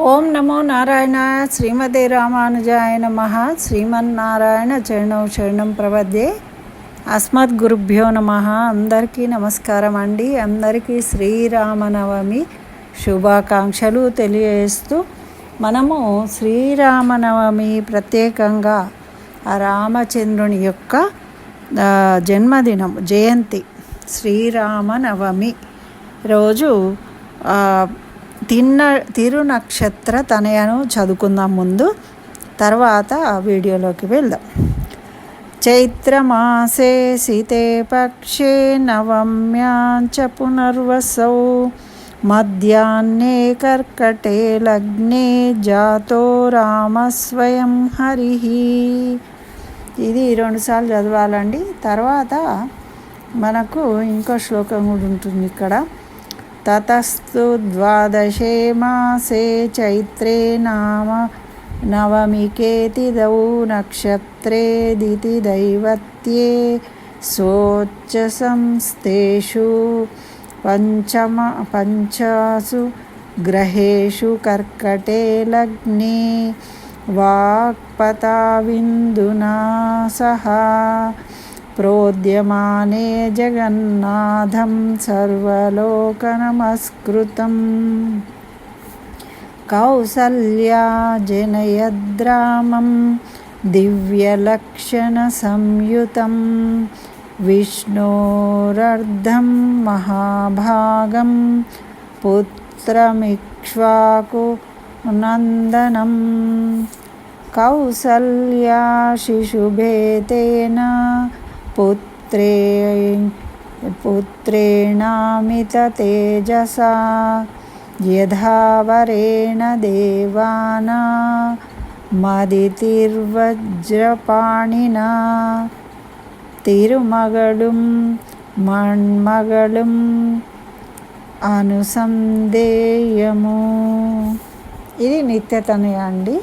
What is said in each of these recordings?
ఓం నమో నారాయణ శ్రీమతే రామానుజాయ నమః. శ్రీమన్నారాయణ చరణం శరణం ప్రపద్యే. అస్మద్ గురుభ్యో నమః. అందరికీ నమస్కారం అండి. అందరికీ శ్రీరామనవమి శుభాకాంక్షలు తెలియజేస్తూ మనము శ్రీరామనవమి ప్రత్యేకంగా ఆ రామచంద్రుని యొక్క జన్మదినం జయంతి శ్రీరామనవమి రోజు తిరునక్షత్ర తనయను చదువుకుందాం ముందు, తర్వాత వీడియోలోకి వెళ్దాం. చైత్రమాసే శీతే పక్షే నవమ్యాంచ పునర్వసౌ మధ్యాహ్నే కర్కటే లగ్నే జాతో రామ స్వయం హరి. ఇది 2 సార్లు చదవాలండి. తర్వాత మనకు ఇంకో శ్లోకం కూడా ఉంటుంది ఇక్కడ. తతస్తు ద్వాదశే మాసే చైత్రే నవమికేతిదౌ నక్షత్రే దితి దైవత్యే సోచ్చసంస్థేషు పంచాసు గ్రహేషు కర్కటే లగ్నే వాక్పతావిందునా సహ ప్రోద్యమానే జగన్నాథం సర్వలోకనమస్కృతం. కౌసల్యా జనయద్రామం దివ్యలక్షణ సంయుతం విష్ణోరర్ధం మహాభాగం పుత్రమిక్ష్వాకు నందనం. కౌసల్యా శిశుభేతేన పుత్రేణామిత తేజసా యథావరేణ దేవానా మదితిర్వజ్రపాణినా తిరుమగళుం మణ్మగళుం అనుసందేయము. ఇది నిత్య తనయ అండి.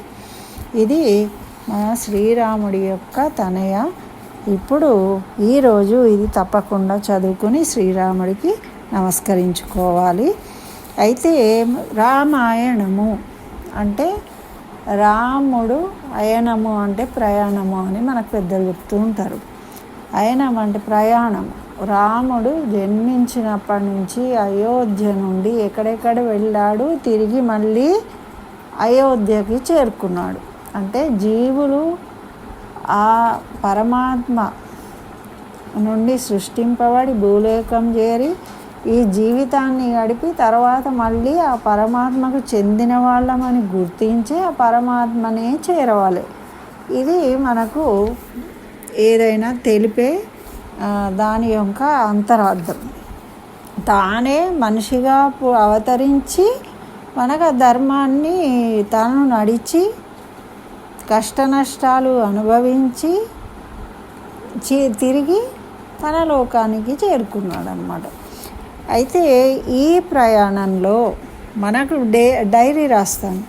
ఇది మన శ్రీరాముడి యొక్క తనయ. ఇప్పుడు ఈరోజు ఇది తప్పకుండా చదువుకుని శ్రీరాముడికి నమస్కరించుకోవాలి. అయితే రామాయణము అంటే రాముడు, అయనము అంటే ప్రయాణము అని మనకు పెద్దలు చెప్తూ ఉంటారు. అయనం అంటే ప్రయాణం. రాముడు జన్మించినప్పటి నుంచి అయోధ్య నుండి ఎక్కడెక్కడ వెళ్ళాడు, తిరిగి మళ్ళీ అయోధ్యకి చేరుకున్నాడు. అంటే జీవులు ఆ పరమాత్మ నుండి సృష్టింపబడి భూలోకం చేరి ఈ జీవితాన్ని గడిపి తర్వాత మళ్ళీ ఆ పరమాత్మకు చెందిన వాళ్ళమని గుర్తించి ఆ పరమాత్మనే చేరవాలి. ఇది మనకు ఏదైనా తెలిపే దాని యొక్క అంతరార్థం. తానే మనిషిగా అవతరించి మనకు ఆ ధర్మాన్ని తాను నడిచి కష్ట నష్టాలు అనుభవించి తిరిగి తన లోకానికి చేరుకున్నాడు అన్నమాట. అయితే ఈ ప్రయాణంలో మనకు డైరీ రాస్తాము.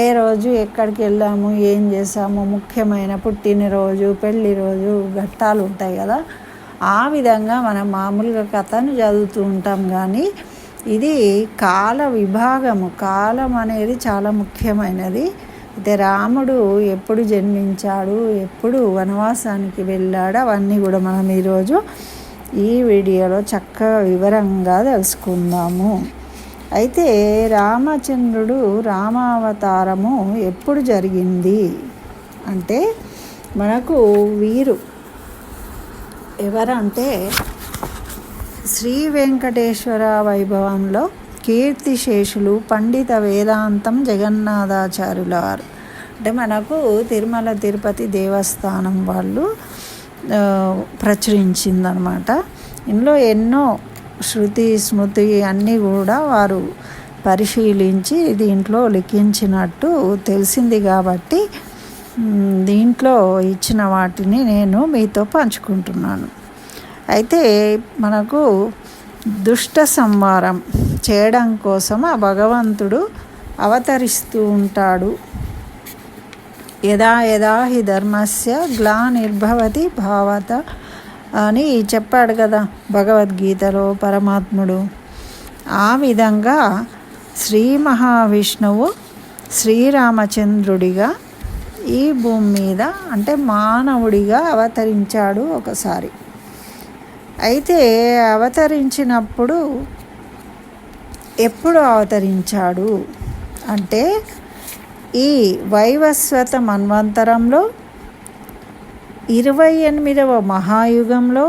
ఏ రోజు ఎక్కడికి వెళ్ళాము, ఏం చేసాము, ముఖ్యమైన పుట్టినరోజు, పెళ్లి రోజు ఘట్టాలు ఉంటాయి కదా. ఆ విధంగా మనం మామూలుగా కథను చదువుతూ ఉంటాం. కానీ ఇది కాల విభాగము. కాలం అనేది చాలా ముఖ్యమైనది. అయితే రాముడు ఎప్పుడు జన్మించాడు, ఎప్పుడు వనవాసానికి వెళ్ళాడు, అవన్నీ కూడా మనం ఈరోజు ఈ వీడియోలో చక్కగా వివరంగా తెలుసుకుందాము. అయితే రామచంద్రుడు రామావతారము ఎప్పుడు జరిగింది అంటే మనకు వీరు ఎవరంటే శ్రీ వెంకటేశ్వర వైభవంలో కీర్తిశేషులు పండిత వేదాంతం జగన్నాథాచార్యుల వారు. అంటే మనకు తిరుమల తిరుపతి దేవస్థానం వాళ్ళు ప్రచురించిందనమాట. ఇందులో ఎన్నో శృతి స్మృతి అన్నీ కూడా వారు పరిశీలించి దీంట్లో లిఖించినట్టు తెలిసింది. కాబట్టి దీంట్లో ఇచ్చిన వాటిని నేను మీతో పంచుకుంటున్నాను. అయితే మనకు దుష్ట సంహారం చేయడం కోసం ఆ భగవంతుడు అవతరిస్తూ ఉంటాడు. యదా యదా హి ధర్మస్య గ్లానిర్భవతి భావత అని చెప్పాడు కదా భగవద్గీతలో పరమాత్ముడు. ఆ విధంగా శ్రీ మహావిష్ణువు శ్రీరామచంద్రుడిగా ఈ భూమి మీద అంటే మానవుడిగా అవతరించాడు ఒకసారి. అయితే అవతరించినప్పుడు ఎప్పుడు అవతరించాడు అంటే ఈ వైవస్వత మన్వంతరంలో 28వ మహాయుగంలో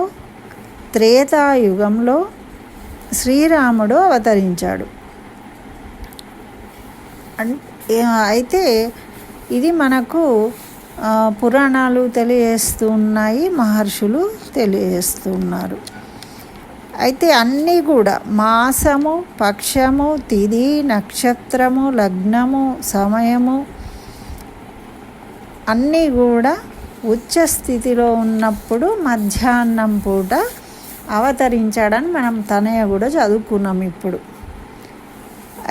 త్రేతాయుగంలో శ్రీరాముడు అవతరించాడు. అయితే ఇది మనకు పురాణాలు తెలియజేస్తూ ఉన్నాయి, మహర్షులు తెలియజేస్తున్నారు. అయితే అన్నీ కూడా మాసము, పక్షము, తిథి, నక్షత్రము, లగ్నము, సమయము అన్నీ కూడా ఉచ్చ స్థితిలో ఉన్నప్పుడు మధ్యాహ్నం పూట అవతరించాడని మనం తనయ కూడా చదువుకున్నాం ఇప్పుడు.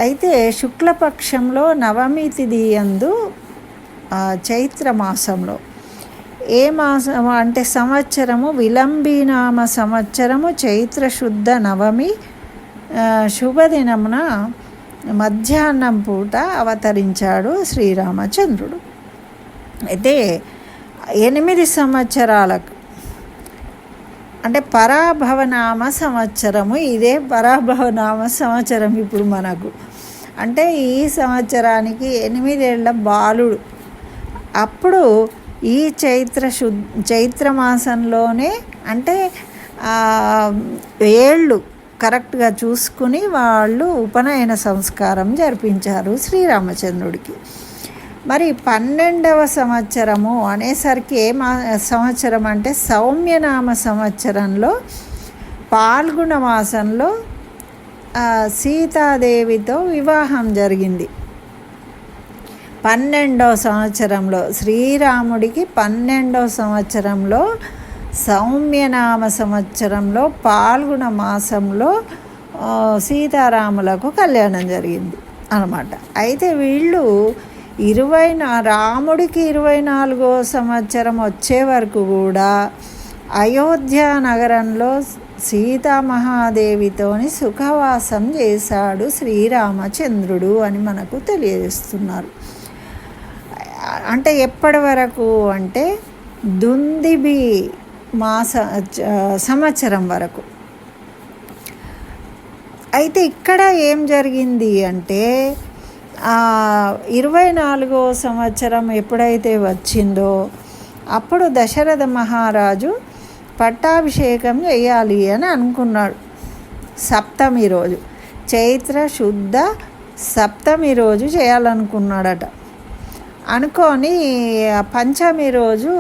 అయితే శుక్లపక్షంలో నవమి తిథి యందు చైత్రమాసంలో ఏ మాసం అంటే సంవత్సరము విలంబీనామ సంవత్సరము చైత్రశుద్ధ నవమి శుభదినమున మధ్యాహ్నం పూట అవతరించాడు శ్రీరామచంద్రుడు. అయితే 8 సంవత్సరాలకు అంటే పరాభవనామ సంవత్సరము, ఇదే పరాభవనామ సంవత్సరం ఇప్పుడు మనకు. అంటే ఈ సంవత్సరానికి 8 ఏళ్ల బాలుడు. అప్పుడు ఈ చైత్రమాసంలోనే అంటే ఏళ్ళు కరెక్ట్గా చూసుకుని వాళ్ళు ఉపనయన సంస్కారం జరిపించారు శ్రీరామచంద్రుడికి. మరి 12వ సంవత్సరము అనేసరికి సంవత్సరం అంటే సౌమ్యనామ సంవత్సరంలో పాల్గొన మాసంలో సీతాదేవితో వివాహం జరిగింది. 12వ సంవత్సరంలో శ్రీరాముడికి 12వ సంవత్సరంలో సౌమ్యనామ సంవత్సరంలో పాల్గొన మాసంలో సీతారాములకు కళ్యాణం జరిగింది అన్నమాట. అయితే వీళ్ళు రాముడికి 24వ సంవత్సరం వచ్చే వరకు కూడా అయోధ్య నగరంలో సీతామహాదేవితోని సుఖవాసం చేశాడు శ్రీరామచంద్రుడు అని మనకు తెలియజేస్తున్నారు. అంటే ఎప్పటి వరకు అంటే దుందిబి సంవత్సరం వరకు. అయితే ఇక్కడ ఏం జరిగింది అంటే 24వ సంవత్సరం ఎప్పుడైతే వచ్చిందో అప్పుడు దశరథ మహారాజు పట్టాభిషేకం చేయాలి అని అనుకున్నాడు. సప్తమి రోజు, చైత్ర శుద్ధ సప్తమి రోజు చేయాలనుకున్నాడట. అనుకొని పంచమి రోజు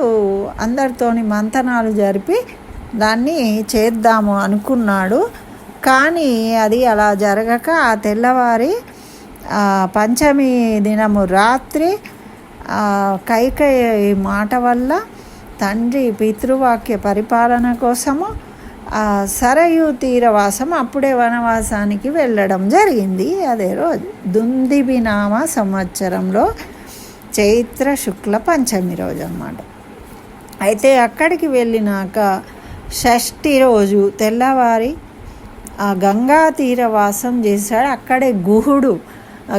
అందరితోని మంతనాలు జరిపి దాన్ని చేద్దాము అనుకున్నాడు. కానీ అది అలా జరగక ఆ తెల్లవారి పంచమి దినము రాత్రి కైకేయి మాట వల్ల తండ్రి పితృవాక్య పరిపాలన కోసము సరయూ తీరవాసం అప్పుడే వనవాసానికి వెళ్ళడం జరిగింది. అదే రోజు దుందిబి నామ సంవత్సరంలో చైత్ర శుక్ల పంచమి రోజు అన్నమాట. అయితే అక్కడికి వెళ్ళినాక షష్ఠి రోజు తెల్లవారి గంగా తీరవాసం చేశాడు. అక్కడే గుహుడు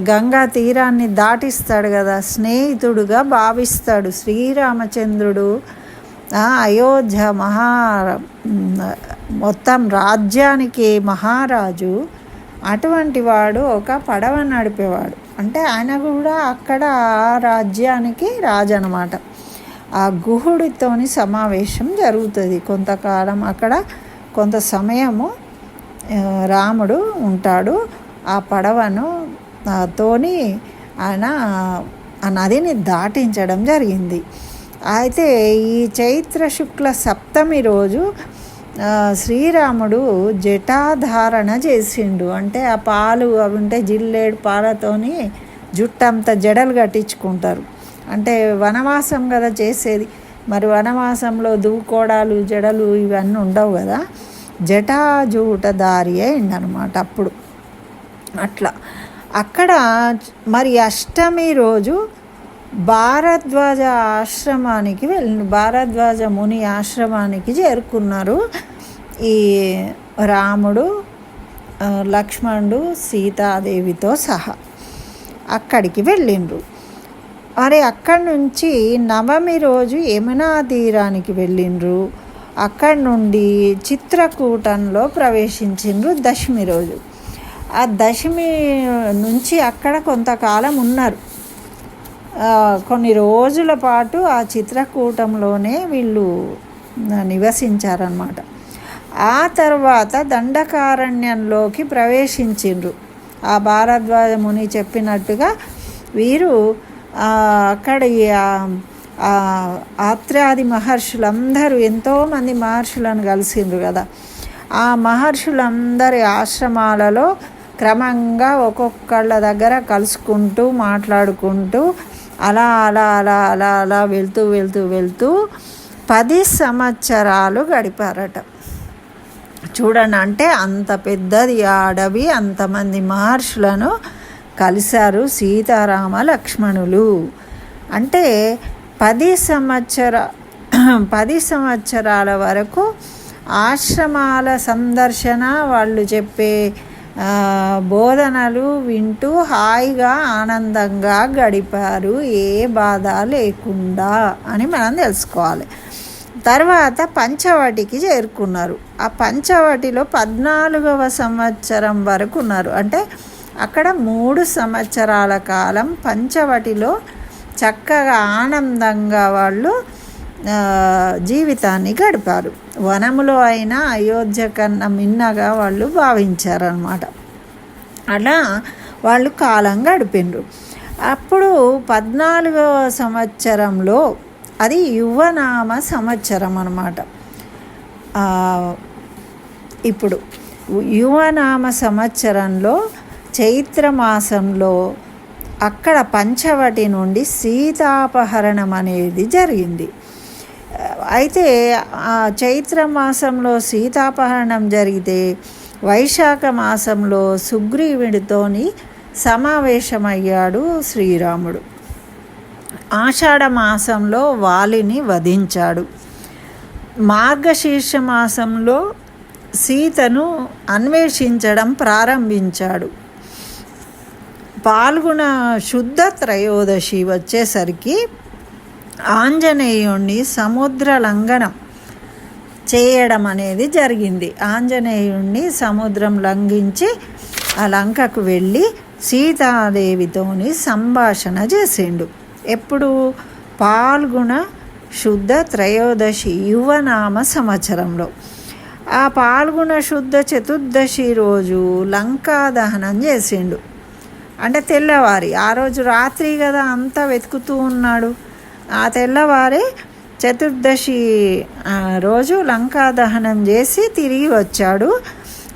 గంగా తీరాన్ని దాటిస్తాడు కదా, స్నేహితుడుగా భావిస్తాడు శ్రీరామచంద్రుడు. అయోధ్య మొత్తం రాజ్యానికి మహారాజు. అటువంటి వాడు ఒక పడవ నడిపేవాడు. అంటే ఆయన కూడా అక్కడ రాజ్యానికి రాజు అనమాట. ఆ గుహుడితోని సమావేశం జరుగుతుంది కొంతకాలం. అక్కడ కొంత సమయము రాముడు ఉంటాడు. ఆ పడవను తోని ఆయన ఆ నదిని దాటించడం జరిగింది. అయితే ఈ చైత్ర శుక్ల సప్తమి రోజు శ్రీరాముడు జటాధారణ చేసిండు. అంటే ఆ పాలు అవి ఉంటే జిల్లేడు పాలతోని జుట్టంతా జడలు కట్టించుకుంటారు. అంటే వనవాసం కదా చేసేది. మరి వనవాసంలో దూకోడాలు జడలు ఇవన్నీ ఉండవు కదా, జటాజూటధారి అయిందనమాట అప్పుడు. అట్లా అక్కడ మరి అష్టమి రోజు భారద్వాజ ఆశ్రమానికి భారద్వాజ ముని ఆశ్రమానికి చేరుకున్నారు ఈ రాముడు, లక్ష్మణుడు, సీతాదేవితో సహా. అక్కడికి వెళ్ళిండ్రు. మరి అక్కడి నుంచి నవమి రోజు యమునా తీరానికి వెళ్ళిండ్రు. అక్కడి నుండి చిత్రకూటంలో ప్రవేశించిండ్రు దశమి రోజు. ఆ దశమి నుంచి అక్కడ కొంతకాలం ఉన్నారు. కొన్ని రోజుల పాటు ఆ చిత్రకూటంలోనే వీళ్ళు నివసించారన్నమాట. ఆ తర్వాత దండకారణ్యంలోకి ప్రవేశించిండ్రు. ఆ భారద్వాజ ముని చెప్పినట్టుగా వీరు అక్కడి ఆత్రేయాది మహర్షులందరూ ఎంతోమంది మహర్షులను కలిసిండ్రు కదా. ఆ మహర్షులందరి ఆశ్రమాలలో క్రమంగా ఒక్కొక్కళ్ళ దగ్గర కలుసుకుంటూ మాట్లాడుకుంటూ అలా అలా అలా అలా అలా వెళ్తూ వెళ్తూ వెళ్తూ 10 సంవత్సరాలు గడిపారట. చూడండి, అంటే అంత పెద్దది అడవి, అంతమంది మహర్షులను కలిశారు సీతారామ లక్ష్మణులు. అంటే 10 సంవత్సరాల వరకు ఆశ్రమాల సందర్శన, వాళ్ళు చెప్పే బోధనలు వింటూ హాయిగా ఆనందంగా గడిపారు, ఏ బాధ లేకుండా అని మనం తెలుసుకోవాలి. తర్వాత పంచవటికి చేరుకున్నారు. ఆ పంచవటిలో 14వ సంవత్సరం వరకు ఉన్నారు. అంటే అక్కడ 3 సంవత్సరాల కాలం పంచవటిలో చక్కగా ఆనందంగా వాళ్ళు జీవితాన్ని గడిపారు. వనములో అయినా అయోధ్య కన్నా మిన్నగా వాళ్ళు భావించారన్నమాట. అలా వాళ్ళు కాలం గడిపిండ్రు. అప్పుడు 14వ సంవత్సరంలో, అది యువనామ సంవత్సరం అన్నమాట. ఇప్పుడు యువనామ సంవత్సరంలో చైత్రమాసంలో అక్కడ పంచవటి నుండి సీతాపహరణం అనేది జరిగింది. అయితే చైత్రమాసంలో సీతాపహరణం జరిగితే వైశాఖ మాసంలో సుగ్రీవుడితోని సమావేశమయ్యాడు శ్రీరాముడు. ఆషాఢ మాసంలో వాలిని వధించాడు. మార్గశీర్ష మాసంలో సీతను అన్వేషించడం ప్రారంభించాడు. పాల్గొన శుద్ధ త్రయోదశి వచ్చేసరికి ఆంజనేయుణ్ణి సముద్ర లంఘనం చేయడం అనేది జరిగింది. ఆంజనేయుణ్ణి సముద్రం లంఘించి ఆ లంకకు వెళ్ళి సీతాదేవితోని సంభాషణ చేసిండు. ఎప్పుడు? పాల్గొన శుద్ధ త్రయోదశి యువనామ సంవత్సరంలో. ఆ పాల్గొన శుద్ధ చతుర్దశి రోజు లంకా దహనం చేసిండు. అంటే తెల్లవారి, ఆ రోజు రాత్రి కదా అంతా వెతుకుతూ ఉన్నాడు. ఆ తెల్లవారి చతుర్దశి రోజు లంకా దహనం చేసి తిరిగి వచ్చాడు.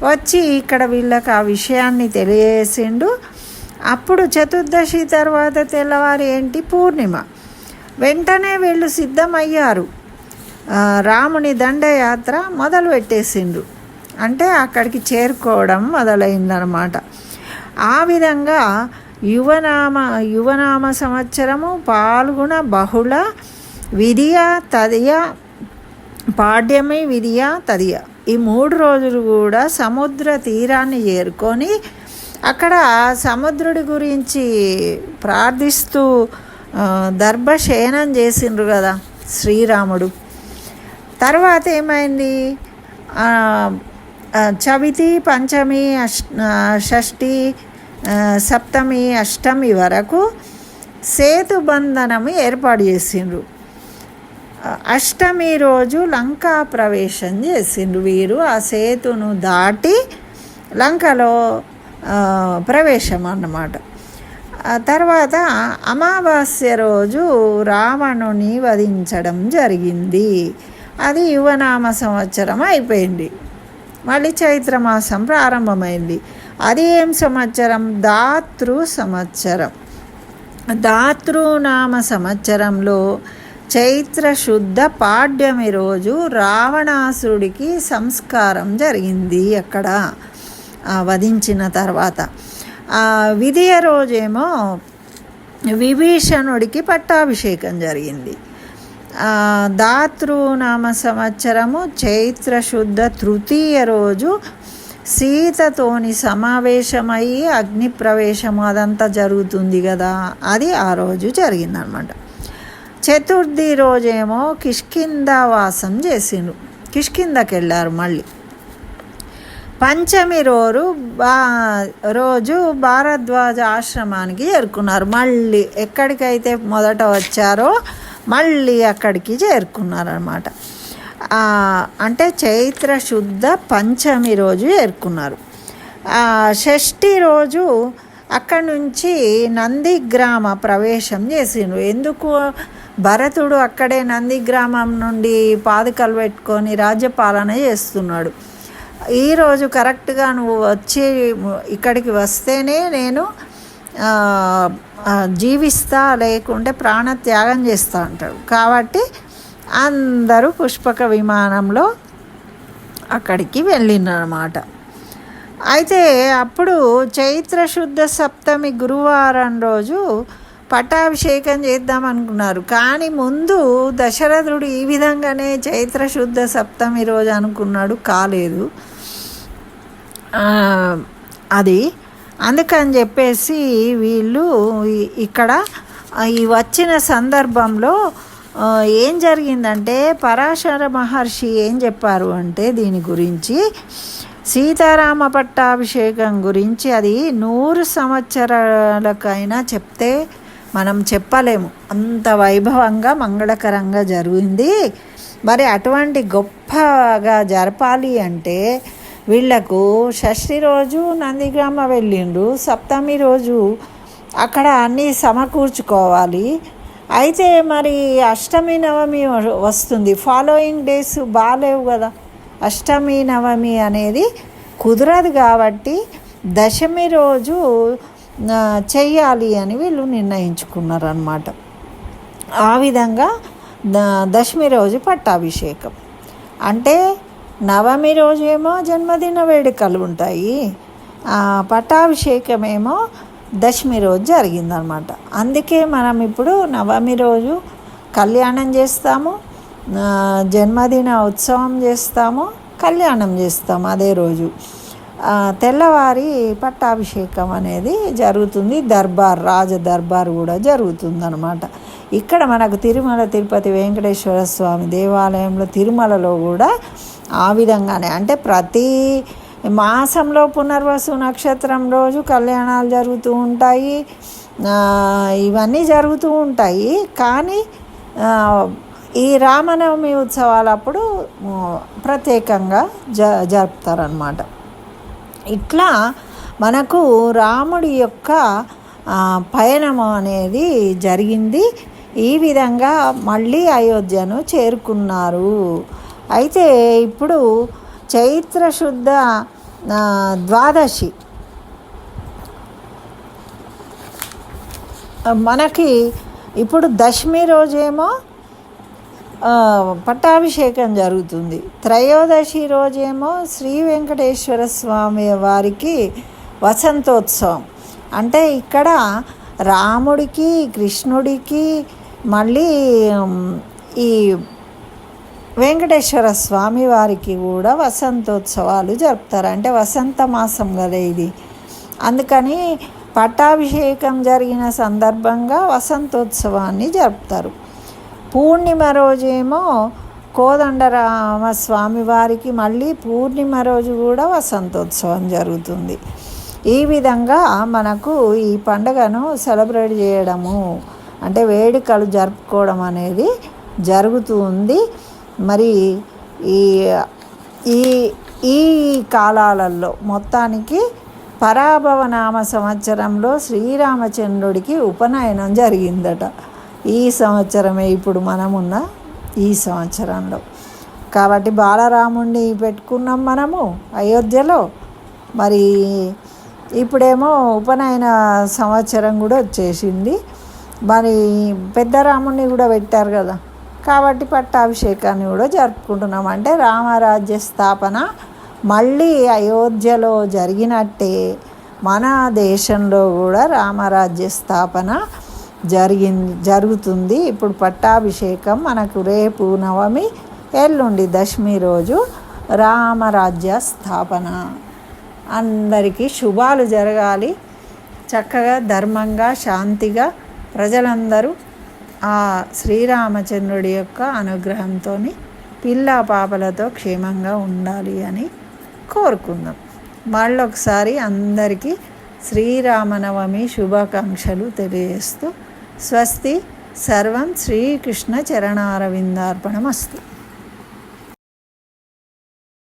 వచ్చి ఇక్కడ వీళ్ళకి ఆ విషయాన్ని తెలియజేసిండు. అప్పుడు చతుర్దశి తర్వాత తెల్లవారి ఏంటి? పూర్ణిమ. వెంటనే వీళ్ళు సిద్ధమయ్యారు. రాముని దండయాత్ర మొదలు పెట్టేసిండు. అంటే అక్కడికి చేరుకోవడం మొదలైందనమాట. ఆ విధంగా యువనామ సంవత్సరము పాల్గొన బహుళ విధియ తదియ, పాడ్యమి విధియ తదియ, ఈ 3 రోజులు కూడా సముద్ర తీరాన్ని చేరుకొని అక్కడ సముద్రుడి గురించి ప్రార్థిస్తూ దర్భశయనం చేసిండ్రు కదా శ్రీరాముడు. తర్వాత ఏమైంది? చవితి, పంచమి, షష్ఠి, సప్తమి, అష్టమి వరకు సేతుబంధనము ఏర్పాటు చేసిండ్రు. అష్టమి రోజు లంకా ప్రవేశం చేసిండ్రు వీరు. ఆ సేతును దాటి లంకలో ప్రవేశం అన్నమాట. తర్వాత అమావాస్య రోజు రావణుని వధించడం జరిగింది. అది యువనామ సంవత్సరం అయిపోయింది. మళ్ళీ చైత్రమాసం ప్రారంభమైంది. అది ఏం సంవత్సరం? దాతృ సంవత్సరం. దాతృనామ సంవత్సరంలో చైత్ర శుద్ధ పాడ్యమి రోజు రావణాసురుడికి సంస్కారం జరిగింది. అక్కడ వధించిన తర్వాత విధియ రోజేమో విభీషణుడికి పట్టాభిషేకం జరిగింది. దాతృనామ సంవత్సరము చైత్ర శుద్ధ తృతీయ రోజు సీతతోని సమావేశమయ్యి అగ్ని ప్రవేశము అదంతా జరుగుతుంది కదా, అది ఆ రోజు జరిగిందనమాట. చతుర్థి రోజేమో కిష్కింధావాసం చేసిండ్రు, కిష్కిందకి వెళ్ళారు. మళ్ళీ పంచమి రోజు భారద్వాజ ఆశ్రమానికి చేరుకున్నారు. మళ్ళీ ఎక్కడికైతే మొదట వచ్చారో మళ్ళీ అక్కడికి చేరుకున్నారన్నమాట. అంటే చైత్ర శుద్ధ పంచమి రోజు చేరుకున్నారు. షష్ఠి రోజు అక్కడి నుంచి నందిగ్రామ ప్రవేశం చేసిండ్రు. ఎందుకు? భరతుడు అక్కడే నందిగ్రామం నుండి పాదుకలు పెట్టుకొని రాజ్యపాలన చేస్తున్నాడు. ఈరోజు కరెక్ట్గా నువ్వు వచ్చి ఇక్కడికి వస్తేనే నేను జీవిస్తా, లేకుంటే ప్రాణత్యాగం చేస్తా అంటాడు. కాబట్టి అందరూ పుష్పక విమానంలో అక్కడికి వెళ్ళినమాట. అయితే అప్పుడు చైత్రశుద్ధ సప్తమి గురువారం రోజు పట్టాభిషేకం చేద్దాం అనుకున్నారు. కానీ ముందు దశరథుడు ఈ విధంగానే చైత్రశుద్ధ సప్తమి రోజు అనుకున్నాడు, కాలేదు అది. అందుకని చెప్పేసి వీళ్ళు ఇక్కడ ఈ వచ్చిన సందర్భంలో ఏం జరిగిందంటే, పరాశర మహర్షి ఏం చెప్పారు అంటే దీని గురించి, సీతారామ పట్టాభిషేకం గురించి అది 100 సంవత్సరాలకైనా చెప్తే మనం చెప్పలేము, అంత వైభవంగా మంగళకరంగా జరిగింది. మరి అటువంటి గొప్పగా జరపాలి అంటే వీళ్లకు షష్ఠి రోజు నందిగ్రామ వెళ్ళిండ్రు, సప్తమి రోజు అక్కడ అన్నీ సమకూర్చుకోవాలి. అయితే మరి అష్టమి నవమి వస్తుంది, ఫాలోయింగ్ డేస్ బాగాలేవు కదా, అష్టమి నవమి అనేది కుదరదు. కాబట్టి దశమి రోజు చెయ్యాలి అని వీళ్ళు నిర్ణయించుకున్నారన్నమాట. ఆ విధంగా దశమి రోజు పట్టాభిషేకం అంటే, నవమి రోజేమో జన్మదిన వేడుకలు ఉంటాయి, పట్టాభిషేకమేమో దశమి రోజు జరిగిందనమాట. అందుకే మనం ఇప్పుడు నవమి రోజు కళ్యాణం చేస్తాము, జన్మదిన ఉత్సవం చేస్తాము, కళ్యాణం చేస్తాము అదే రోజు. తెల్లవారి పట్టాభిషేకం అనేది జరుగుతుంది. రాజ దర్బార్ కూడా జరుగుతుందన్నమాట. ఇక్కడ మనకు తిరుమల తిరుపతి వెంకటేశ్వర స్వామి దేవాలయంలో తిరుమలలో కూడా ఆ విధంగానే, అంటే ప్రతి మాసంలో పునర్వసు నక్షత్రం రోజు కళ్యాణాలు జరుగుతూ ఉంటాయి, ఇవన్నీ జరుగుతూ ఉంటాయి. కానీ ఈ రామనవమి ఉత్సవాలప్పుడు ప్రత్యేకంగా జరుపుతారన్నమాట. ఇట్లా మనకు రాముడి యొక్క పయనము అనేది జరిగింది. ఈ విధంగా మళ్ళీ అయోధ్యను చేరుకున్నారు. అయితే ఇప్పుడు చైత్రశుద్ధ ద్వాదశి మనకి ఇప్పుడు దశమి రోజేమో పట్టాభిషేకం జరుగుతుంది. త్రయోదశి రోజేమో శ్రీ వెంకటేశ్వర స్వామి వారికి వసంతోత్సవం. అంటే ఇక్కడ రాముడికి కృష్ణుడికి మళ్ళీ ఈ వెంకటేశ్వర స్వామి వారికి కూడా వసంతోత్సవాలు జరుపుతారు. అంటే వసంత మాసం కదా ఇది, అందుకని పట్టాభిషేకం జరిగిన సందర్భంగా వసంతోత్సవాన్ని జరుపుతారు. పూర్ణిమ రోజేమో కోదండరామ స్వామి వారికి మళ్ళీ పూర్ణిమ రోజు కూడా వసంతోత్సవం జరుగుతుంది. ఈ విధంగా మనకు ఈ పండుగను సెలబ్రేట్ చేయడము అంటే వేడుకలు జరుపుకోవడం అనేది జరుగుతూ ఉంది. మరి ఈ ఈ ఈ కాలాలలో మొత్తానికి పరాభవనామ సంవత్సరంలో శ్రీరామచంద్రుడికి ఉపనయనం జరిగిందట. ఈ సంవత్సరమే ఇప్పుడు మనమున్న ఈ సంవత్సరంలో. కాబట్టి బాలరాముణ్ణి పెట్టుకున్నాం మనము అయోధ్యలో. మరి ఇప్పుడేమో ఉపనయన సంవత్సరం కూడా వచ్చేసింది. మరి పెద్ద రాముణ్ణి కూడా పెట్టారు కదా, కాబట్టి పట్టాభిషేకాన్ని కూడా జరుపుకుంటున్నాం. అంటే రామరాజ్య స్థాపన మళ్ళీ అయోధ్యలో జరిగినట్టే మన దేశంలో కూడా రామరాజ్య స్థాపన జరుగుతుంది. ఇప్పుడు పట్టాభిషేకం మనకు రేపు నవమి, ఎల్లుండి దశమి రోజు రామరాజ్య స్థాపన. అందరికీ శుభాలు జరగాలి, చక్కగా ధర్మంగా శాంతిగా ప్రజలందరూ ఆ శ్రీరామచంద్రుడి యొక్క అనుగ్రహంతో పిల్ల పాపలతో క్షేమంగా ఉండాలి అని కోరుకుందాం. మళ్ళొకసారి అందరికీ శ్రీరామనవమి శుభాకాంక్షలు తెలియజేస్తూ స్వస్తి. సర్వం శ్రీకృష్ణ చరణారవిందార్పణమస్తు.